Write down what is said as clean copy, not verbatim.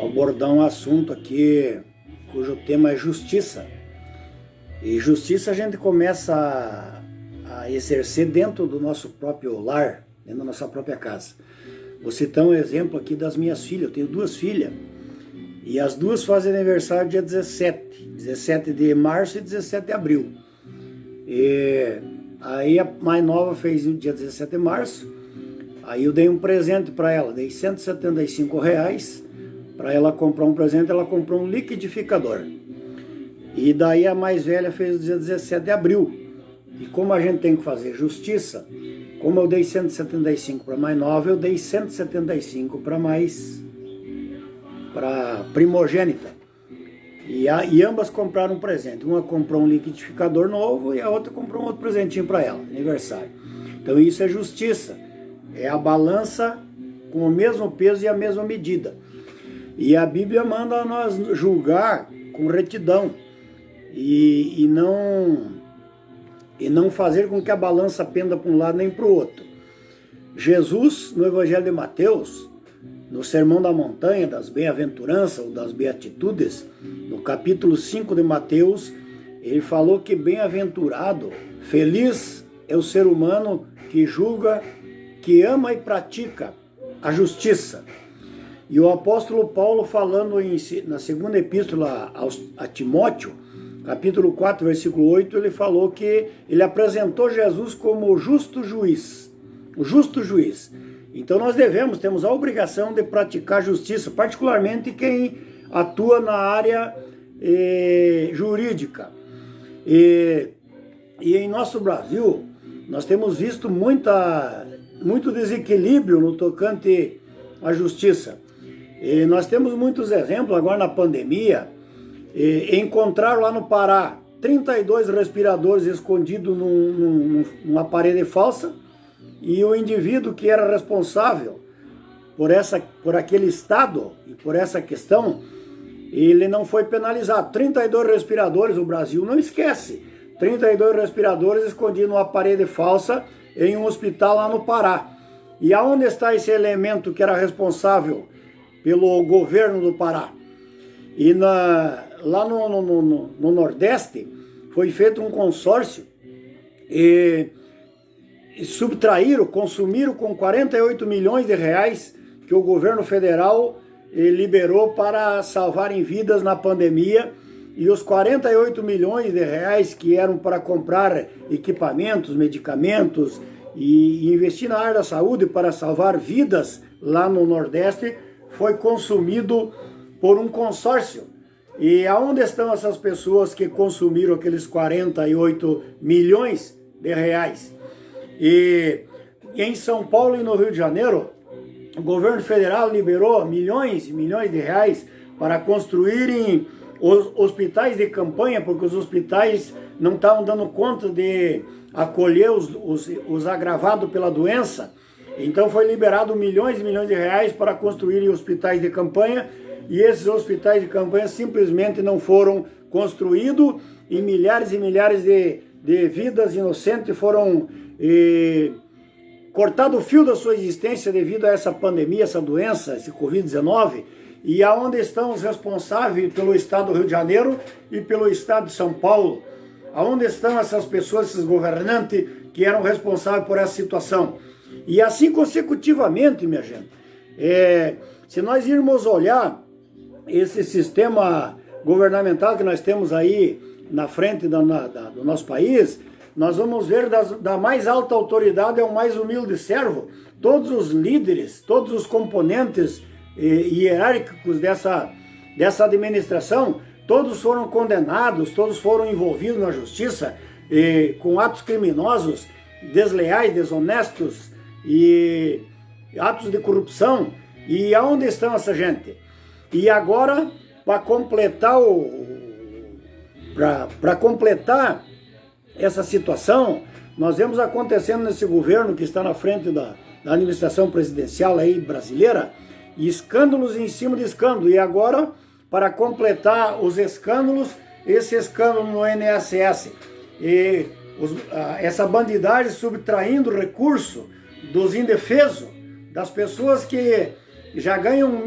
Vou abordar um assunto aqui cujo tema é justiça. E justiça a gente começa a exercer dentro do nosso próprio lar, dentro da nossa própria casa. Vou citar um exemplo aqui das minhas filhas. Eu tenho duas filhas e as duas fazem aniversário dia 17 de março e 17 de abril. E aí a mais nova fez no dia 17 de março. Aí eu dei um presente para ela, dei R$175 para ela comprar um presente. Ela comprou um liquidificador. E daí a mais velha fez no dia 17 de abril. E como a gente tem que fazer justiça, como eu dei 175 para a mais nova, eu dei 175 para primogênita. E ambas compraram um presente. Uma comprou um liquidificador novo e a outra comprou um outro presentinho para ela, aniversário. Então isso é justiça. É a balança com o mesmo peso e a mesma medida. E a Bíblia manda nós julgar com retidão e não fazer com que a balança penda para um lado nem para o outro. Jesus, no Evangelho de Mateus, no Sermão da Montanha, das Bem-aventuranças ou das Beatitudes, no capítulo 5 de Mateus, ele falou que bem-aventurado, feliz é o ser humano que julga, que ama e pratica a justiça. E o apóstolo Paulo, falando na segunda epístola a Timóteo, capítulo 4, versículo 8, ele falou que ele apresentou Jesus como o justo juiz. O justo juiz. Então nós temos a obrigação de praticar justiça, particularmente quem atua na área jurídica. E em nosso Brasil, nós temos visto muito desequilíbrio no tocante à justiça. E nós temos muitos exemplos agora na pandemia. Encontraram lá no Pará 32 respiradores escondidos numa parede falsa, e o indivíduo que era responsável por aquele estado e por essa questão, ele não foi penalizado. 32 respiradores, o Brasil não esquece. 32 respiradores escondidos numa parede falsa em um hospital lá no Pará. E aonde está esse elemento que era responsável pelo governo do Pará? E lá no Nordeste foi feito um consórcio e consumiram com 48 milhões de reais que o governo federal liberou para salvarem vidas na pandemia. E os 48 milhões de reais que eram para comprar equipamentos, medicamentos e investir na área da saúde para salvar vidas lá no Nordeste foi consumido por um consórcio. E aonde estão essas pessoas que consumiram aqueles 48 milhões de reais? E em São Paulo e no Rio de Janeiro, o governo federal liberou milhões e milhões de reais para construírem os hospitais de campanha, porque os hospitais não estavam dando conta de acolher os agravados pela doença. Então foi liberado milhões e milhões de reais para construírem hospitais de campanha, e esses hospitais de campanha simplesmente não foram construídos, e milhares de vidas inocentes foram cortado o fio da sua existência devido a essa pandemia, essa doença, esse Covid-19. E aonde estão os responsáveis pelo estado do Rio de Janeiro e pelo estado de São Paulo? Aonde estão essas pessoas, esses governantes que eram responsáveis por essa situação? E assim consecutivamente, minha gente. Se nós irmos olhar esse sistema governamental que nós temos aí na frente do nosso país, nós vamos ver da mais alta autoridade ao mais humilde servo, todos os líderes, todos os componentes hierárquicos dessa administração, todos foram condenados, todos foram envolvidos na justiça com atos criminosos, desleais, desonestos e atos de corrupção. E aonde estão essa gente? E agora, para completar essa situação, nós vemos acontecendo nesse governo que está na frente da administração presidencial aí brasileira, escândalos em cima de escândalo. E agora, para completar os escândalos, esse escândalo no INSS, essa bandidagem subtraindo recurso dos indefesos, das pessoas que já ganham